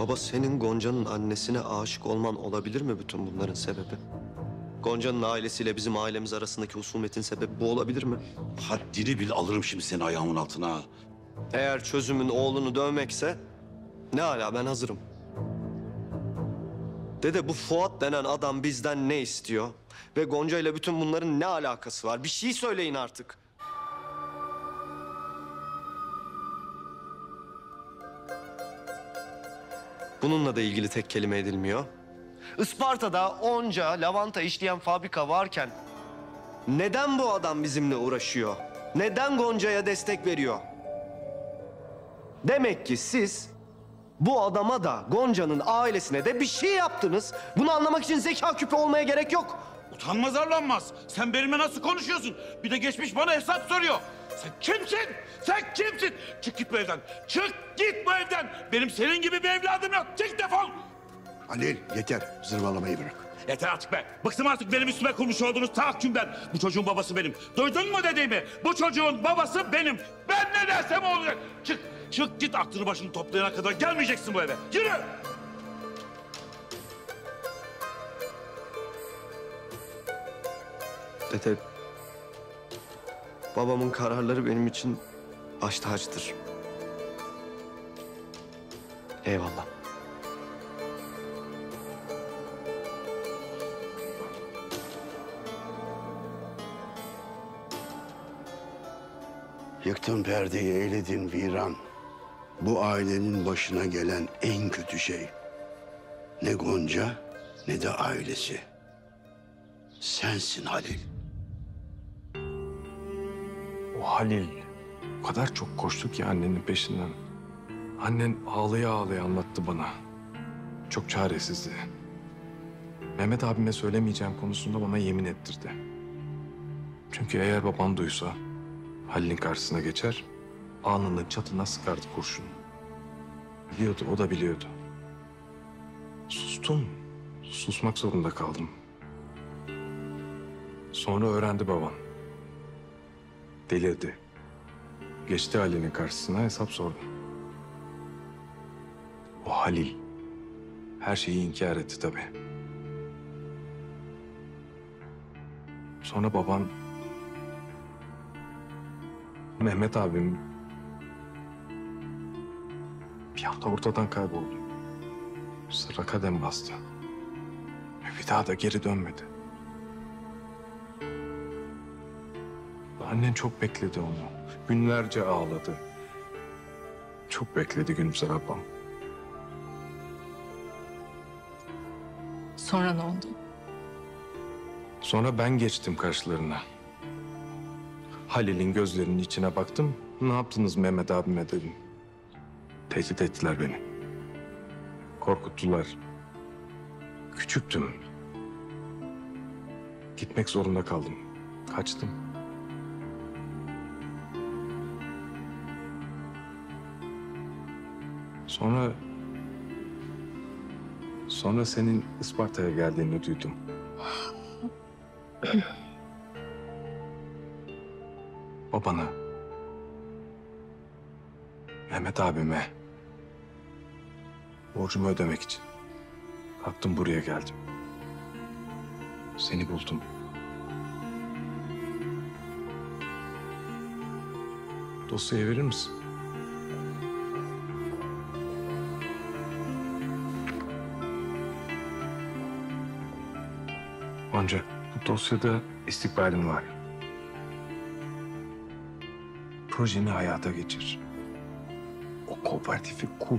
Baba, senin Gonca'nın annesine aşık olman olabilir mi bütün bunların sebebi? Gonca'nın ailesiyle bizim ailemiz arasındaki husumetin sebebi bu olabilir mi? Haddini bil, alırım şimdi seni ayağımın altına. Eğer çözümün oğlunu dövmekse ne hala, ben hazırım. Dede, bu Fuat denen adam bizden ne istiyor? Ve Gonca ile bütün bunların ne alakası var? Bir şey söyleyin artık. Bununla da ilgili tek kelime edilmiyor. Isparta'da onca lavanta işleyen fabrika varken neden bu adam bizimle uğraşıyor? Neden Gonca'ya destek veriyor? Demek ki siz bu adama da Gonca'nın ailesine de bir şey yaptınız. Bunu anlamak için zeka küpü olmaya gerek yok. Utanmaz arlanmaz. Sen benimle nasıl konuşuyorsun? Bir de geçmiş bana hesap soruyor. Sen kimsin? Sen kimsin? Çık git bu evden. Çık git bu evden. Benim senin gibi bir evladım yok. Çık defol. Halil yeter, zırvalamayı bırak. Yeter artık be. Bıktım artık benim üstüme kurmuş olduğunuz tahakkümden. Bu çocuğun babası benim. Duydun mu dediğimi? Bu çocuğun babası benim. Ben ne dersem o olacak. Çık, çık git, aklını başını toplayana kadar gelmeyeceksin bu eve. Yürü. Dede, babamın kararları benim için baş tacıdır. Eyvallah. Yıktın perdeyi, eyledin viran. Bu ailenin başına gelen en kötü şey. Ne Gonca ne de ailesi. Sensin Halil. O Halil o kadar çok koştu ki annenin peşinden. Annen ağlaya ağlaya anlattı bana. Çok çaresizdi. Mehmet abime söylemeyeceğim konusunda bana yemin ettirdi. Çünkü eğer baban duysa Halil'in karşısına geçer, alnının çatına sıkardı kurşun. Biliyordu, o da biliyordu. Sustum. Susmak zorunda kaldım. Sonra öğrendi baban. Delirdi. Geçti Halil'in karşısına, hesap sordu. O Halil her şeyi inkar etti tabii. Sonra baban Mehmet abim bir anda ortadan kayboldu. Sıra kadem bastı. Bir daha da geri dönmedi. Annen çok bekledi onu. Günlerce ağladı. Çok bekledi Gülümser ablam. Sonra ne oldu? Sonra ben geçtim karşılarına. Halil'in gözlerinin içine baktım. Ne yaptınız Mehmet abime dedim. Tehdit ettiler beni. Korkuttular. Küçüktüm. Gitmek zorunda kaldım. Kaçtım. Sonra senin Isparta'ya geldiğini duydum. Babana, Mehmet abime borcumu ödemek için kalktım, buraya geldim. Seni buldum. Dosyayı verir misin? Ancak bu dosyada istikbalin var. Projeni hayata geçir. O kooperatifi kur.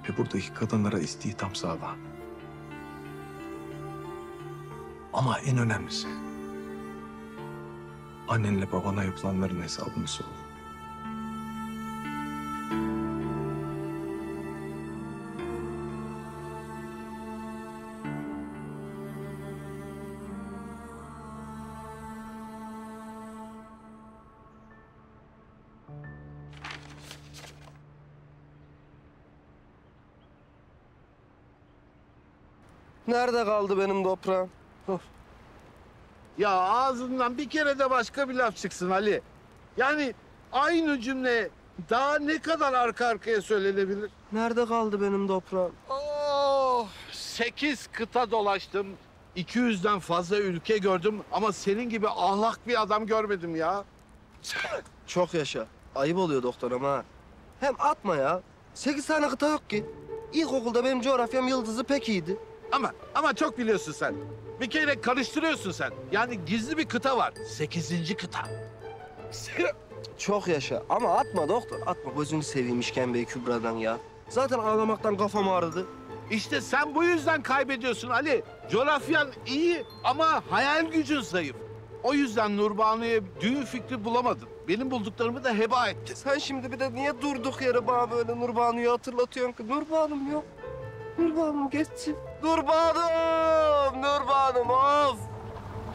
Ve buradaki kadınlara istihdam sağla. Ama en önemlisi, annenle babana yapılanların hesabını sor. Nerede kaldı benim toprağım? Ya ağzından bir kere de başka bir laf çıksın Ali. Yani aynı cümle Daha ne kadar arka arkaya söylenebilir? Nerede kaldı benim toprağım? Oh, 8 kıta dolaştım. 200'den fazla ülke gördüm ama senin gibi ahlak bir adam görmedim ya. Çok yaşa. Ayıp oluyor doktor ama. Hem atma ya. 8 tane kıta yok ki. İlkokulda benim coğrafyam yıldızı pek iyiydi. Ama çok biliyorsun sen. Bir kere karıştırıyorsun sen. Yani gizli bir kıta var. 8. kıta. Çok yaşa. Ama atma doktor. Atma. Gözünü seveyim İşkembe'yi Kübra'dan ya. Zaten ağlamaktan kafam ağrıdı. İşte sen bu yüzden kaybediyorsun Ali. Coğrafyan iyi ama hayal gücün zayıf. O yüzden Nurbanu'ya düğün fikri bulamadın. Benim bulduklarımı da heba ettin. Sen şimdi bir de niye durduk yere bana böyle Nurbanu'yu hatırlatıyorsun ki? Nurbanu'm yok. Nurbanu'm geçsin. Nurbanu'm of!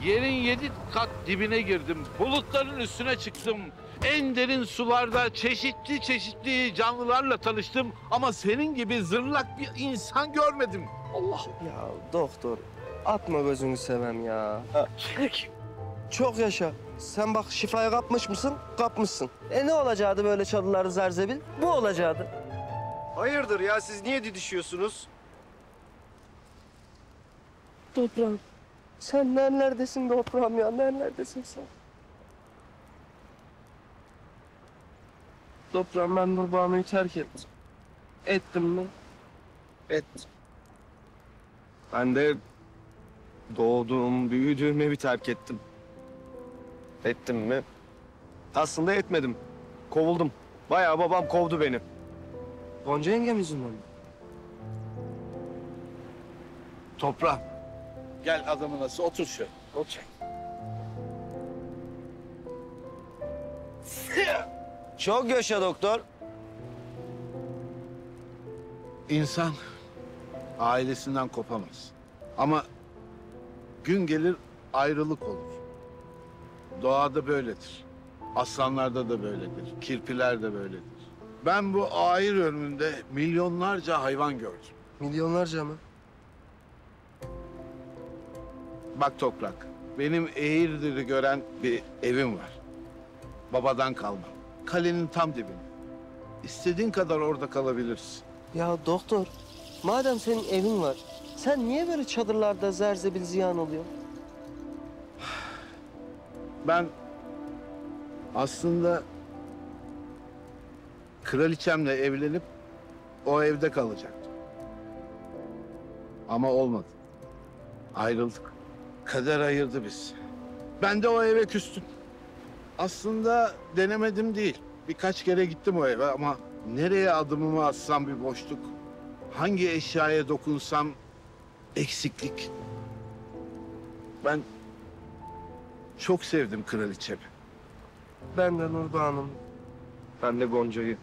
Yerin 7 kat dibine girdim. Bulutların üstüne çıktım. En derin sularda çeşitli canlılarla tanıştım. Ama senin gibi zırlak bir insan görmedim. Allah. Ya doktor, atma gözünü sevem ya. Çok yaşa. Sen bak şifayı kapmış mısın? Kapmışsın. Ne olacaktı böyle çalıları zerzebil? Bu olacaktı. Hayırdır ya, siz niye didişiyorsunuz? Toprağım, sen nerelerdesin toprağım ya? Nerelerdesin sen? Toprağım, ben Nurbanu'yu terk ettim. Ettim mi? Ettim. Ben de doğduğum, büyüdüğüm evi terk ettim. Ettim mi? Aslında etmedim. Kovuldum. Bayağı babam kovdu beni. Gonca yengem yüzünden mi? Toprağım. Gel adamı nasıl otur şöyle. Otur. Çok yaşa doktor. İnsan ailesinden kopamaz. Ama gün gelir ayrılık olur. Doğada böyledir. Aslanlarda da böyledir. Kirpiler de böyledir. Ben bu ahir ömrümde milyonlarca hayvan gördüm. Milyonlarca mı? Bak Toprak, benim Eğirdir'i gören bir evim var. Babadan kalma. Kalenin tam dibinde. İstediğin kadar orada kalabilirsin. Ya doktor, madem senin evin var, sen niye böyle çadırlarda zerzebil ziyan oluyor? Ben aslında kraliçemle evlenip o evde kalacaktım. Ama olmadı. Ayrıldık. Kader ayırdı biz. Ben de o eve küstüm. Aslında denemedim değil. Birkaç kere gittim o eve ama nereye adımımı atsam bir boşluk. Hangi eşyaya dokunsam eksiklik. Ben çok sevdim kraliçemi. Ben de Nurbanu'm. Ben de Gonca'yı.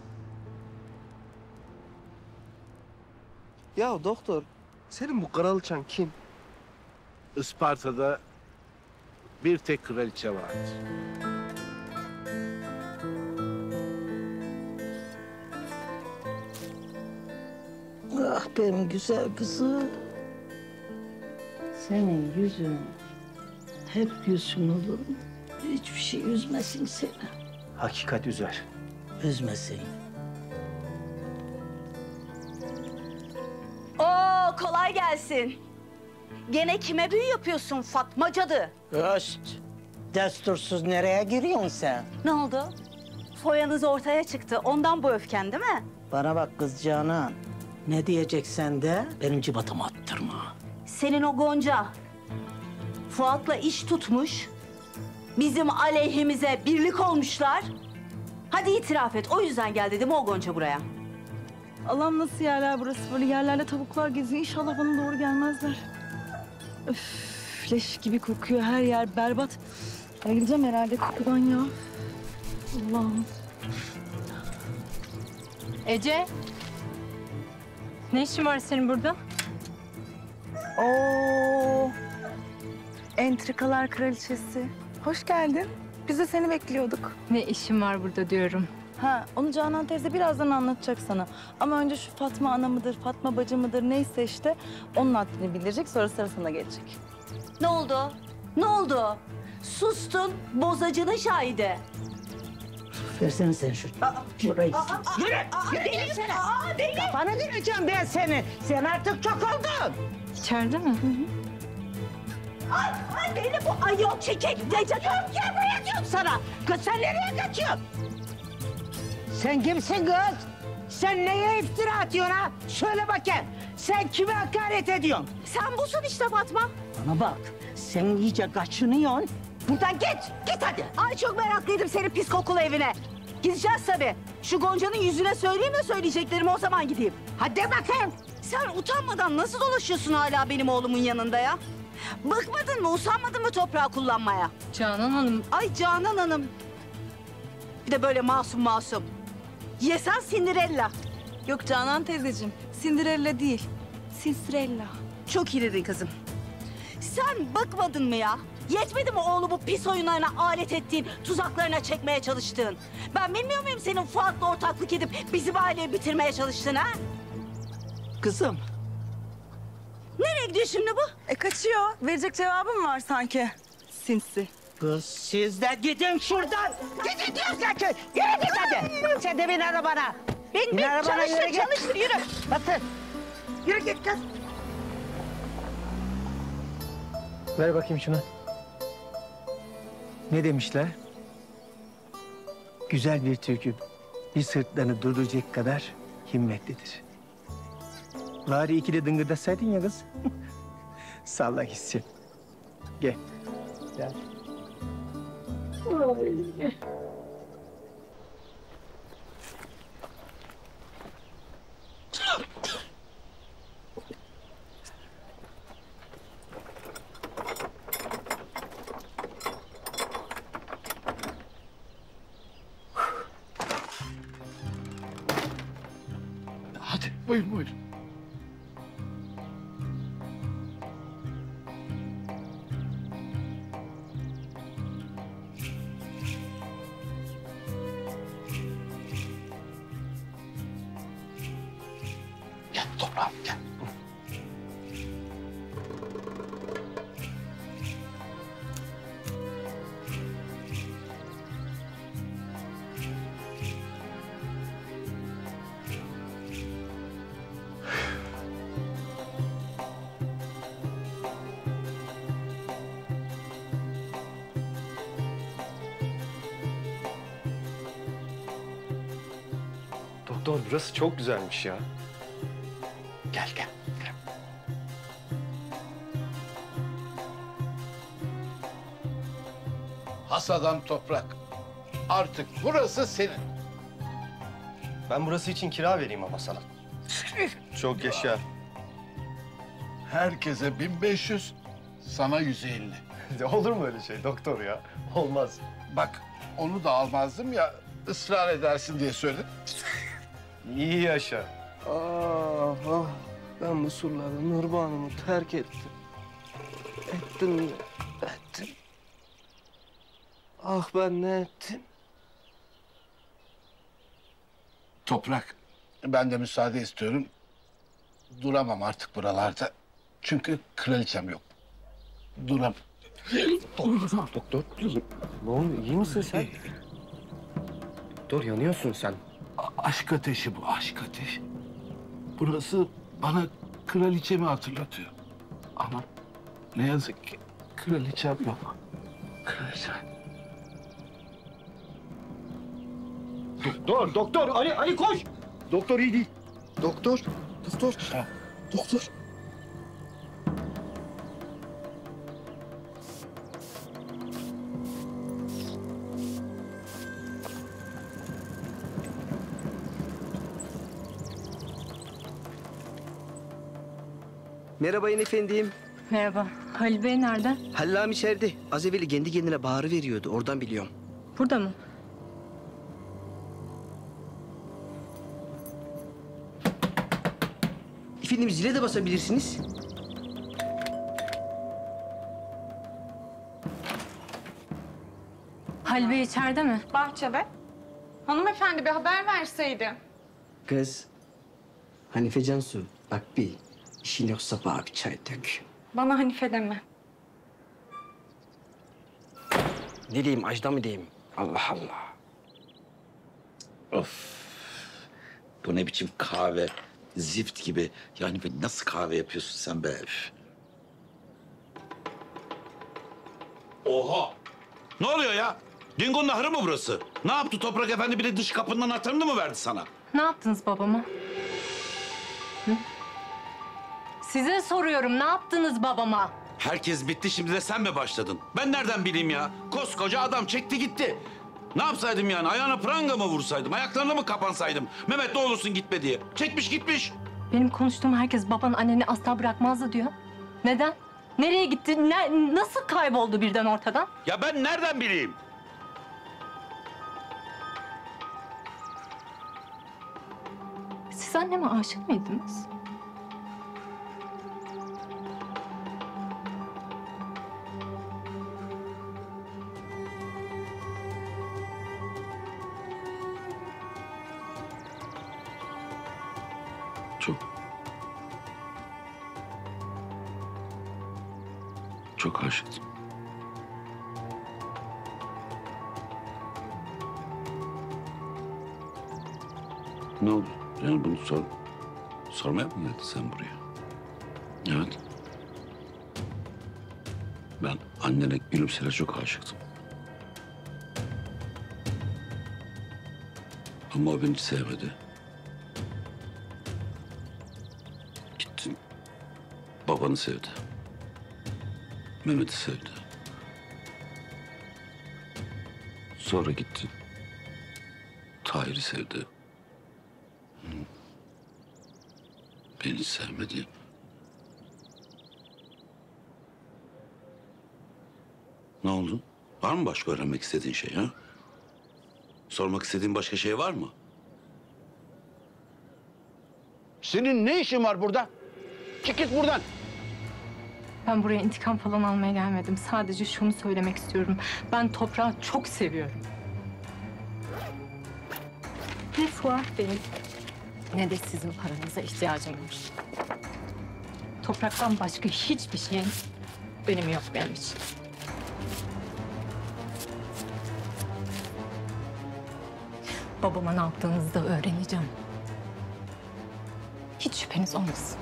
Ya doktor, senin bu kraliçen kim? Isparta'da bir tek kraliçe vardır. Ah benim güzel kızım. Senin yüzün hep gülsün olur mu? Hiçbir şey üzmesin seni. Hakikat üzer. Üzmesin. Oo, kolay gelsin. Gene kime büyü yapıyorsun Fatma cadı? Öst. Destursuz nereye giriyorsun sen? Ne oldu? Foyanız ortaya çıktı. Ondan bu öfken değil mi? Bana bak kız Canan. Ne diyeceksen de benim civatıma attırma. Senin o Gonca Fuat'la iş tutmuş. Bizim aleyhimize birlik olmuşlar. Hadi itiraf et. O yüzden gel dedim o Gonca buraya. Allah'ım nasıl yerler burası? Böyle yerlerde tavuklar geziyor. İnşallah bana doğru gelmezler. Öf, leş gibi kokuyor her yer. Berbat. Bayılacağım herhalde kokudan ya. Allah'ım. Ece. Ne işin var senin burada? Oo. Entrikalar kraliçesi. Hoş geldin. Biz de seni bekliyorduk. Ne işin var burada diyorum. Ha, onu Canan teyze birazdan anlatacak sana. Ama önce şu Fatma ana mıdır, Fatma bacı mıdır neyse işte onun haddini bildirecek. Sonra sıra sana gelecek. Ne oldu? Ne oldu? Sustun bozacının şahidi. Versene sen şu burayı. Kafanı kıracağım ben seni. Sen artık çok oldun. İçeride mi? Ay beni bu ayol çekek. Necati. Gel buraya diyorum sana. Kız sen nereye kaçıyorsun? Sen kimsin kız? Sen neye iftira atıyorsun ha? Söyle bakayım. Sen kime hakaret ediyorsun? Sen busun işte Fatma. Bana bak. Sen iyice kaçınıyorsun. Buradan git. Git hadi. Ay çok meraklıydım senin pis kokulu evine. Gideceğiz tabii. Şu Gonca'nın yüzüne söyleyeyim de söyleyeceklerimi o zaman gideyim. Hadi bakayım. Sen utanmadan nasıl dolaşıyorsun hala benim oğlumun yanında ya? Bıkmadın mı, usanmadın mı toprağı kullanmaya? Canan Hanım. Ay Canan Hanım. Bir de böyle masum masum. Yesen Cinderella. Yok Canan teyzeciğim. Cinderella değil. Cinsirella. Çok iyi dedin kızım. Sen bıkmadın mı ya? Yetmedi mi oğlu bu pis oyunlarına alet ettiğin, tuzaklarına çekmeye çalıştığın? Ben bilmiyor muyum senin Fuat'la ortaklık edip bizim aileyi bitirmeye çalıştığını ha? Kızım. Nereye gidiyor şimdi bu? Kaçıyor. Verecek cevabım var sanki. Sinsi. Kız siz de gidin şuradan. Gidin diyoruz ki. Yürü git hadi. Sen de bin arabana. Bin arabana, yürü git. Çalıştır yürü. Batır. Yürü git kız. Ver bakayım şunu. Ne demişler? Güzel bir türkü bir sırtlarını durduracak kadar himmetlidir. Bari iki de dıngırdasaydın ya kız. Salla gitsin. Gel. Gel. Hadi buyurun buyurun. Gel toprağım gel. Doktor burası çok güzelmiş ya. Gel gel. Has adam toprak. Artık burası senin. Ben burası için kira vereyim ama sana. Çok yaşa. Herkese 1500, sana 150. Olur mu öyle şey doktor ya? Olmaz. Bak onu da almazdım ya, ısrar edersin diye söyledim. İyi yaşa. Ah ah, ben bu surlarda Nurban'ımı terk ettim. Ettim mi? Ettim. Ah ben ne ettim? Toprak, ben de müsaade istiyorum. Duramam artık buralarda. Çünkü kraliçem yok. Duramam. Doktor. Ne oluyor? İyi misin sen? Doktor yanıyorsun sen. Aşk ateşi bu, aşk ateşi. Burası bana kraliçemi hatırlatıyor. Ama ne yazık ki kraliçem yok. Kraliçem. Doktor, Ali koş. Doktor iyi değil. Doktor. Doktor. Merhaba yine efendim. Merhaba. Halil Bey nerede? Halil ağam içeride. Az evvel kendi kendine bağırı veriyordu. Oradan biliyorum. Burada mı? Efendim zile de basabilirsiniz. Halil Bey içeride mi? Bahçede. Hanımefendi bir haber verseydi. Kız. Hanife Cansu. Bak bir. İşin yoksa bana bir çay dök. Bana Hanife deme. Ne diyeyim? Ajda mı diyeyim? Allah Allah. Of. Bu ne biçim kahve? Zift gibi. Yani nasıl kahve yapıyorsun sen be? Üf. Oha! Ne oluyor ya? Dingo'nun ahırı mı burası? Ne yaptı Toprak Efendi, bir de dış kapının anahtarını mı verdi sana? Ne yaptınız babama? Hı? Size soruyorum, ne yaptınız babama? Herkes bitti, şimdi de sen mi başladın? Ben nereden bileyim ya? Koskoca adam çekti gitti. Ne yapsaydım yani? Ayağına pranga mı vursaydım? Ayaklarına mı kapansaydım? Mehmet ne olursun gitme diye. Çekmiş gitmiş. Benim konuştuğum herkes baban anneni asla bırakmazdı diyor. Neden? Nereye gitti? Nasıl kayboldu birden ortadan? Ya ben nereden bileyim? Siz anneme aşık mıydınız? Çok aşıktım. Ne oldu? Yani bunu sormaya mı geldin sen buraya? Evet. Ben annene Gülümser'e çok aşıktım. Ama o beni hiç sevmedi. Gittin. Babanı sevdi. Mehmet'i sevdi. Sonra gitti. Tahir'i sevdi. Beni sevmedi. Ne oldu? Var mı başka öğrenmek istediğin şey ha? Sormak istediğin başka şey var mı? Senin ne işin var burada? Çık git buradan. Ben buraya intikam falan almaya gelmedim. Sadece şunu söylemek istiyorum. Ben toprağı çok seviyorum. Ne Fuat Bey, ne de sizin paranıza ihtiyacım var. Topraktan başka hiçbir şeyin önemi yok benim için. Babama ne yaptığınızı da öğreneceğim. Hiç şüpheniz olmasın.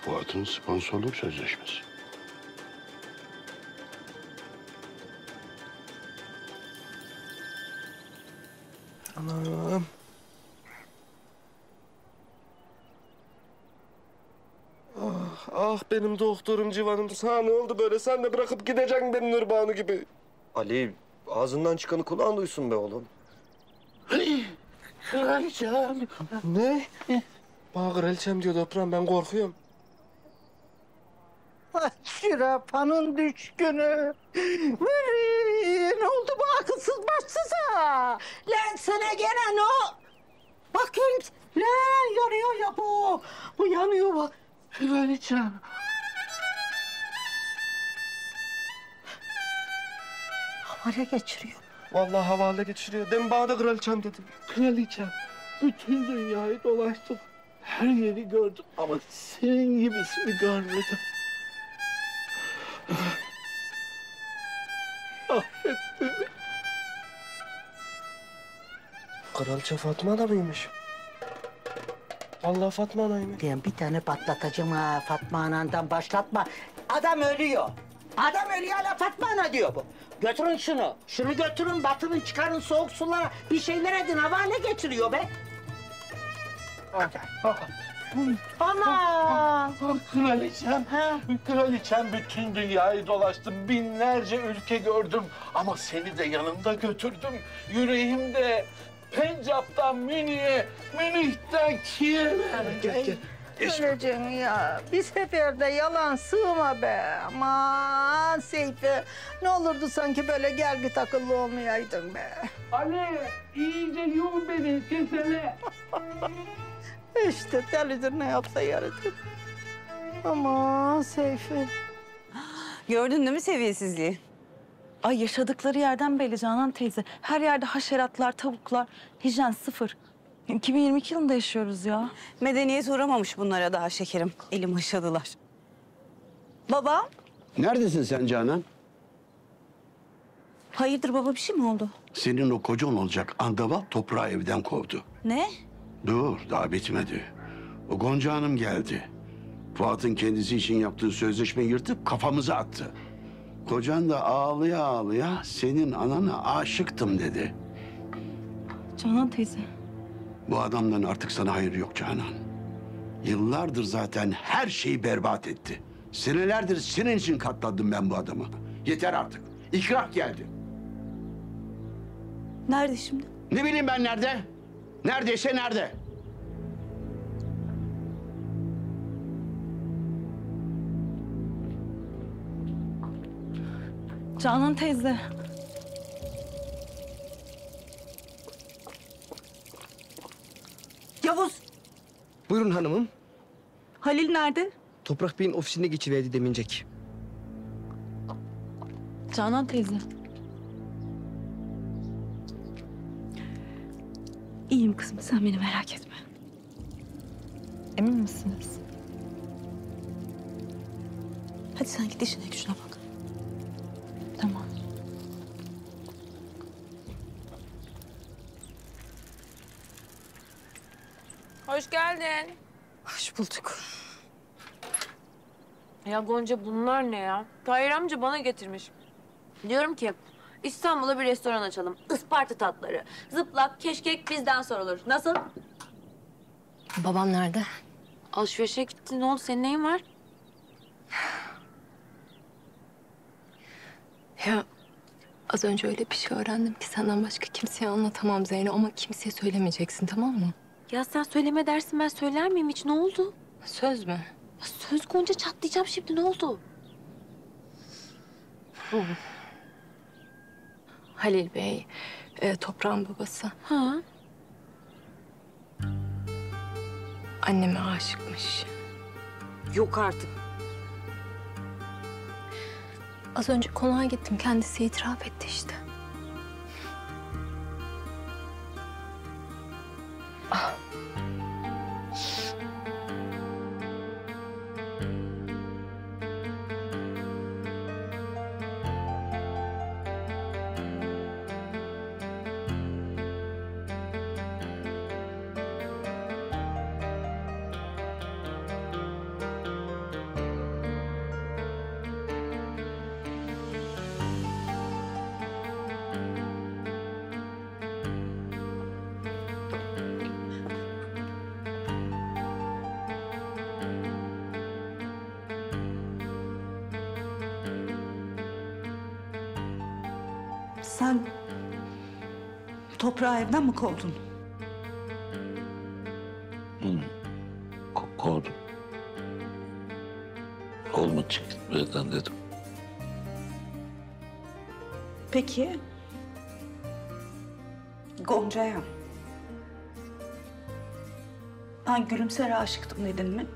Fuat'ın sponsorluk sözleşmesi. Anam. Ah benim doktorum civanım. Sana ne oldu böyle? Sen de bırakıp gideceksin benim Nurbanu gibi. Ali, ağzından çıkanı kulağın duysun be oğlum. Kraliçem. Ne? Bana kraliçem diyor toprağım, ben korkuyorum. Şirapanın düşkünü. Ne oldu bu akılsız başsıza? Lan sana gene ne o? Bakayım. Lan yanıyor ya bu. Bu yanıyor bak. Kraliçem. Havale geçiriyor. Vallahi havale geçiriyor. Demin bana da kraliçem dedi. Kraliçem, bütün dünyayı dolaştım. Her yeri gördüm ama senin gibisini görmedim. Affet beni. Kraliçe Fatma Ana mıymış? Vallahi Fatma Ana'ymış. Ben bir tane patlatacağım ha Fatma Ana'ndan başlatma. Adam ölüyor. Adam ölüyor hala Fatma Ana diyor bu. Götürün şunu. Şunu götürün, batırın, çıkarın soğuk sulara. Bir şeyler edin, havale geçiriyor be. Ana! Kraliçem, kraliçem bütün dünyayı dolaştım. Binlerce ülke gördüm. Ama seni de yanımda götürdüm. Yüreğimde Pencap'tan Münih'e, Münih'ten Kiev'e. Gel. Öleceğim ya. Bir seferde yalan sığma be. Aman Seyfi. Ne olurdu sanki böyle gergit akıllı olmayaydın be. Ali, iyice yum beni, kesene. İşte delidir ne yapsa yaradır. Aman Seyfi. Gördün değil mi seviyesizliği? Ay yaşadıkları yerden belli Canan teyze. Her yerde haşeratlar, tavuklar. Hijyen sıfır. 2022 yılında yaşıyoruz ya. Medeniyet uğramamış bunlara daha şekerim. Elim aşadılar. Baba, Neredesin sen Canan? hayırdır baba, bir şey mi oldu? Senin o kocan olacak Andaval toprağı evden kovdu. Ne? Dur, daha bitmedi. O Gonca Hanım geldi. Fuat'ın kendisi için yaptığı sözleşmeyi yırtıp kafamıza attı. Kocan da ağlıya ağlıya senin anana aşıktım dedi. Canan teyze. Bu adamdan artık sana hayır yok Canan. Yıllardır zaten her şeyi berbat etti. Senelerdir senin için katladım ben bu adamı. Yeter artık. İkrah geldi. Nerede şimdi? Ne bileyim ben nerede? Neredeyse nerede? Canan teyze. Yavuz, Buyurun hanımım. Halil nerede? Toprak Bey'in ofisine geçiverdi demincek. Canan teyze. İyiyim kızım, sen beni merak etme. Emin misiniz? Hadi sen git işine gücüne bak. Tamam. Hoş geldin. Hoş bulduk. Ya Gonca bunlar ne ya? Tahir amca bana getirmiş. Diyorum ki İstanbul'a bir restoran açalım. Isparta tatları. Zıplak, keşkek bizden sorulur. Nasıl? Babam nerede? Alışverişe gitti. Ne oldu? Senin neyin var? Ya az önce öyle bir şey öğrendim ki senden başka kimseye anlatamam Zeyno, ama kimseye söylemeyeceksin, tamam mı? Ya sen söyleme dersin, ben söyler miyim hiç? Ne oldu? Söz mü? Ya söz Gonca, çatlayacağım şimdi. Ne oldu? Halil Bey, toprağın babası. Ha? Anneme aşıkmış. Yok artık. Az önce konağa gittim, kendisi itiraf etti işte. Sen toprağı evden mi kovdun? Kovdum. Olmadı, çık buradan dedim. Peki Gonca'ya ben Gülümser'e aşıktım dedin mi?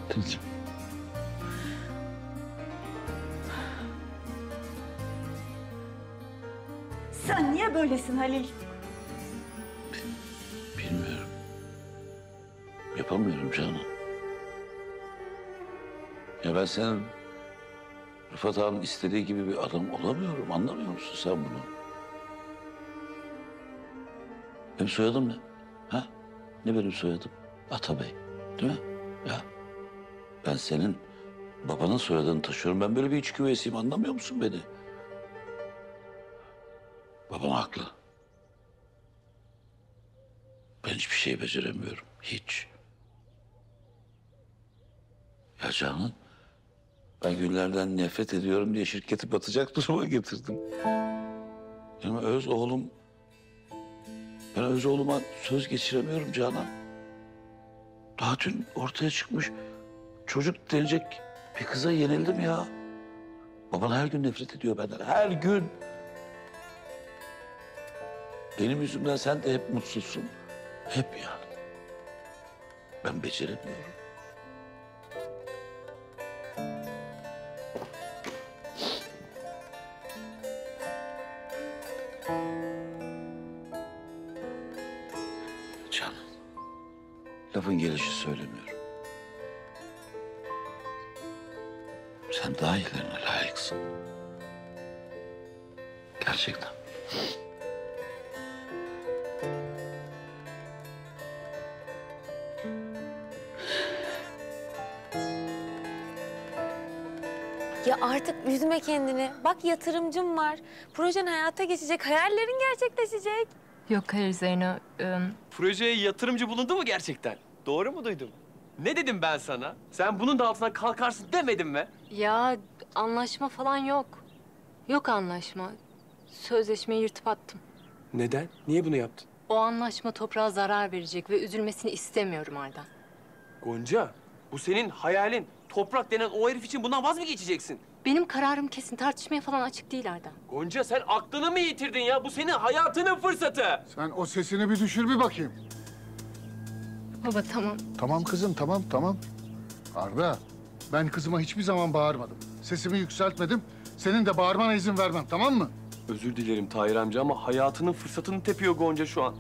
Dedim. Sen niye böylesin Halil? Bilmiyorum. Yapamıyorum Canan. Ya ben senin Rıfat ağanın istediği gibi bir adam olamıyorum. Anlamıyor musun sen bunu? Benim soyadım ne? Ha? Ne benim soyadım? Atabey. Değil mi? Ya ben senin babanın soyadını taşıyorum. Ben böyle bir iç güveysiyim. Anlamıyor musun beni? Babam haklı. Ben hiçbir şey beceremiyorum. Hiç. Ya Canan, ben Güller'den nefret ediyorum diye şirketi batacak duruma getirdim. Yani öz oğlum... Ben öz oğluma söz geçiremiyorum Canan. Daha dün ortaya çıkmış çocuk denecek bir kıza yenildim ya. Baban her gün nefret ediyor benden, her gün. Benim yüzümden sen de hep mutsuzsun. Hep yani. Ben beceremiyorum. lafın gelişi söylemiyorum. Sen daha iyilerine layıksın. Gerçekten. Ya artık üzme kendini. Bak yatırımcım var. Projen hayata geçecek, hayallerin gerçekleşecek. Yok hayır Zeyno. Projeye yatırımcı bulundu mu gerçekten? Doğru mu duydum? Ne dedim ben sana? Sen bunun da altına kalkarsın demedim mi? Ya anlaşma falan yok. Yok anlaşma. Sözleşmeyi yırtıp attım. Neden? Niye bunu yaptın? O anlaşma toprağa zarar verecek ve üzülmesini istemiyorum Ardan. Gonca, bu senin hayalin. Toprak denen o herif için bundan vaz mı geçeceksin? Benim kararım kesin. Tartışmaya falan açık değil Ardan. Gonca sen aklını mı yitirdin ya? Bu senin hayatının fırsatı. Sen o sesini bir düşür bir bakayım. Baba tamam. Tamam kızım, tamam. Arda, ben kızıma hiçbir zaman bağırmadım. Sesimi yükseltmedim. Senin de bağırmana izin vermem, tamam mı? Özür dilerim Tahir amca ama hayatının fırsatını tepiyor Gonca şu an.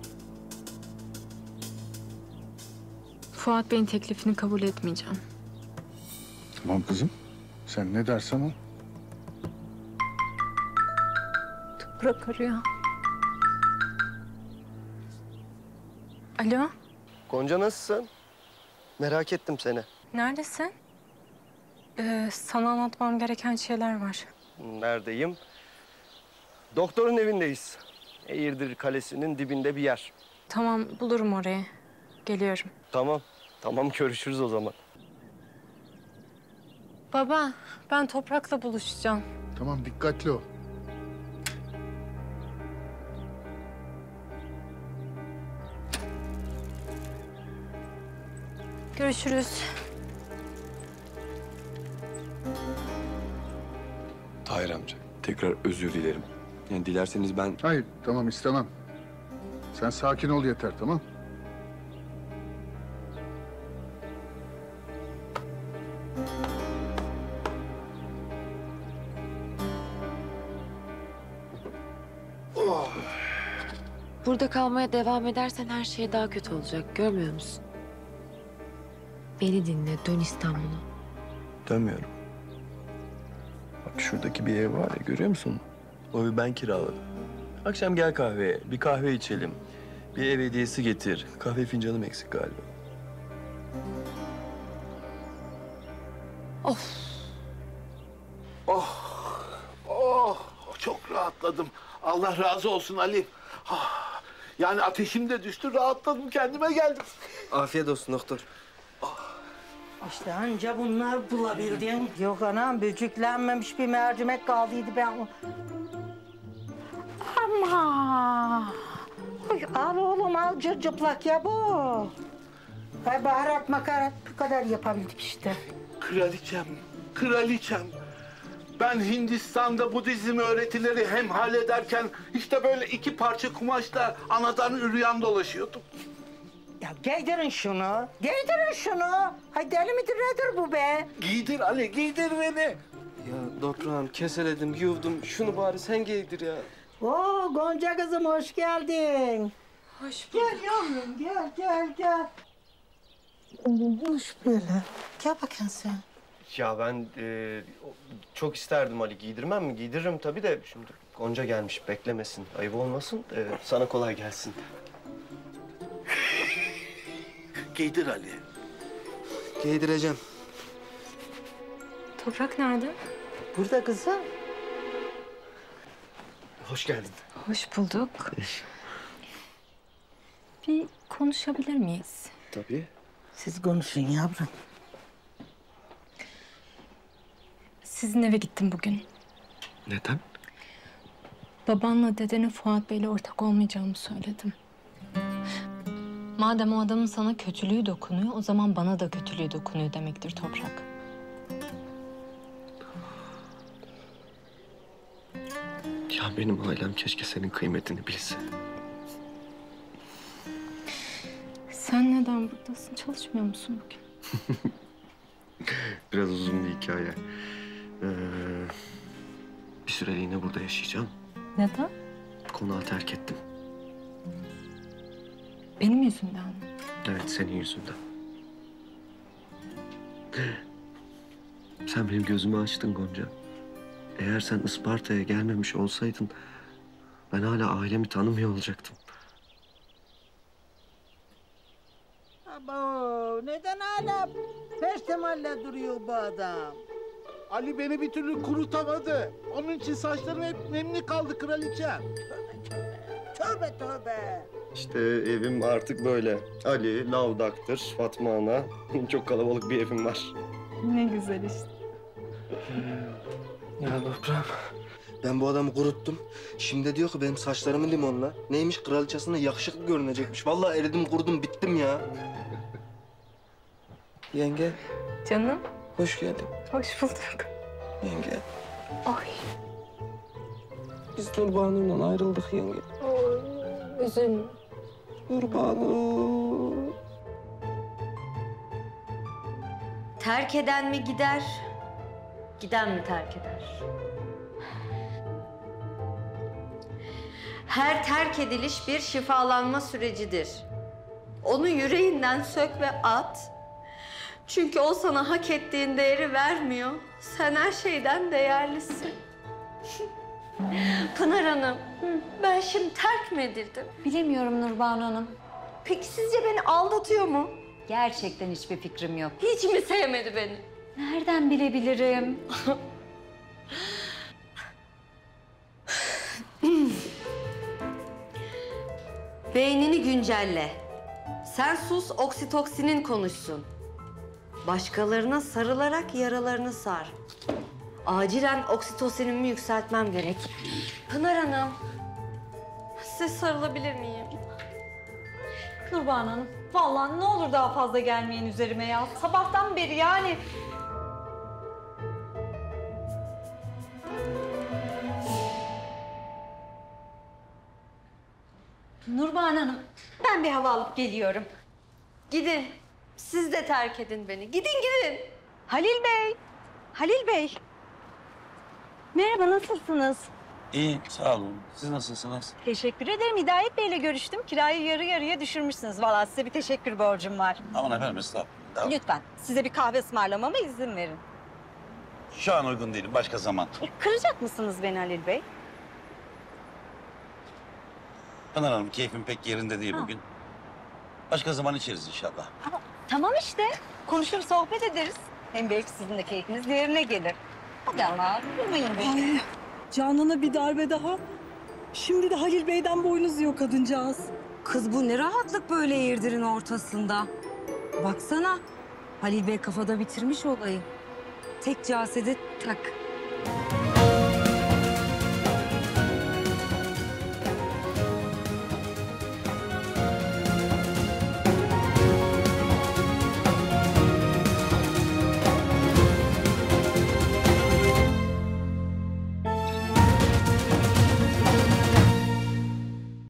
Fuat Bey'in teklifini kabul etmeyeceğim. Tamam kızım. Sen ne dersen o. Toprak arıyor. Alo, Gonca nasılsın? Merak ettim seni. neredesin? Sana anlatmam gereken şeyler var. Neredeyim? Doktorun evindeyiz. Eğirdir Kalesi'nin dibinde bir yer. Tamam, bulurum orayı. Geliyorum. Tamam görüşürüz o zaman. Baba, ben Toprak'la buluşacağım. Tamam, dikkatli ol. Görüşürüz. Tahir amca, tekrar özür dilerim. Yani dilerseniz ben... Hayır, tamam istemem. Sen sakin ol yeter, tamam? Burada kalmaya devam edersen her şey daha kötü olacak. Görmüyor musun? Beni dinle. Dön İstanbul'a. Dönmüyorum. Bak şuradaki bir ev var ya, görüyor musun? O evi ben kiraladım. Akşam gel kahveye, bir kahve içelim. Bir ev hediyesi getir. Kahve fincanım eksik galiba. Çok rahatladım. Allah razı olsun Ali. Yani ateşim de düştü, rahatladım, kendime geldim. Afiyet olsun doktor. İşte anca bunlar bulabildin. Yok anam, böceklenmemiş bir mercimek kaldıydı ben. Ama. Oy, al oğlum al cırcıplak ya bu. Ay baharat makarat bu kadar yapabildik işte. Kraliçem. Ben Hindistan'da Budizm öğretileri hemhal ederken işte böyle 2 parça kumaşla anadan üryan dolaşıyordum. Ya giydirin şunu, giydirin şunu. Hay deli midir nedir bu be? Giydir Ali, giydir beni. Ya toprağım keseledim, yuvdum. Şunu bari sen giydir ya. Oo Gonca kızım hoş geldin. Hoş bulduk. Gel yavrum gel. Hoş böyle. Gel bakın sen. Ya ben çok isterdim Ali, giydirmem mi? Giydiririm tabii de şimdi Gonca gelmiş, beklemesin, ayıp olmasın. Sana kolay gelsin. Giydir Ali. Giydireceğim. Toprak nerede? Burada kızım. Hoş geldin. Hoş bulduk. Bir konuşabilir miyiz? Tabii. Siz konuşun yavrum. Sizin eve gittim bugün. Neden? Babanla dedene Fuat Bey'le ortak olmayacağımı söyledim. Madem o adamın sana kötülüğü dokunuyor, o zaman bana da kötülüğü dokunuyor demektir Toprak. Ya benim ailem keşke senin kıymetini bilse. Sen neden buradasın? Çalışmıyor musun bugün? Biraz uzun bir hikaye. Bir süreliğine burada yaşayacağım. Neden? Konağı terk ettim. Benim yüzümden mi? Evet, senin yüzünden. Sen benim gözümü açtın Gonca. Eğer sen Isparta'ya gelmemiş olsaydın ben hala ailemi tanımıyor olacaktım. Abo, neden hala persemalle duruyor bu adam? Ali beni bir türlü kurutamadı. Onun için saçlarım hep nemli kaldı kraliçem. Tövbe tövbe. İşte evim artık böyle. Ali, Lavdak'tır, Fatma Ana. Çok kalabalık bir evim var. Ne güzel işte. Ya toprağım. Ben bu adamı kuruttum. Şimdi diyor ki benim saçlarımı limonla. Neymiş kraliçesine yakışıklı görünecekmiş. Vallahi eridim kurudum bittim ya. Yenge Canım, hoş geldin. hoş bulduk. Yenge Ay, biz Nurbanu'yla ayrıldık yenge. üzülme. Nurbanu. Terk eden mi gider, giden mi terk eder? Her terk ediliş bir şifalanma sürecidir. Onu yüreğinden sök ve at. Çünkü o sana hak ettiğin değeri vermiyor. Sen her şeyden değerlisin. Pınar Hanım, ben şimdi terk mi edildim? Bilemiyorum Nurbanu Hanım. Peki sizce beni aldatıyor mu? Gerçekten hiçbir fikrim yok. Hiç mi sevmedi beni? Nereden bilebilirim? Beynini güncelle. Sen sus, oksitoksinin konuşsun. Başkalarına sarılarak yaralarını sar. Acilen oksitosinimi yükseltmem gerek. Pınar Hanım, size sarılabilir miyim? Nurbanu Hanım, vallahi ne olur daha fazla gelmeyin üzerime ya. Sabahtan beri yani. Nurbanu Hanım, ben bir hava alıp geliyorum. Gidin. Siz de terk edin beni. Gidin gidin. Halil Bey. Halil Bey. Merhaba, nasılsınız? İyi, sağ olun. Siz nasılsınız? Teşekkür ederim. Hidayet Bey'le görüştüm. Kirayı yarı yarıya düşürmüşsünüz. Vallahi size bir teşekkür borcum var. Aman efendim, estağfurullah. Tamam. Lütfen size bir kahve ısmarlamama izin verin. Şu an uygun değilim, başka zaman. Kıracak mısınız beni Halil Bey? Pınar Hanım, keyfim pek yerinde değil bugün. Başka zaman içeriz inşallah. Tamam işte. Konuşur, sohbet ederiz. Hem belki sizin de keyfiniz yerine gelir. Hadi ama durmayın beni. Canan'a bir darbe daha. Şimdi de Halil Bey'den boynuz yok kadıncağız. Kız bu ne rahatlık böyle Eğirdir'in ortasında. Baksana Halil Bey kafada bitirmiş olayı. Tek casede tak.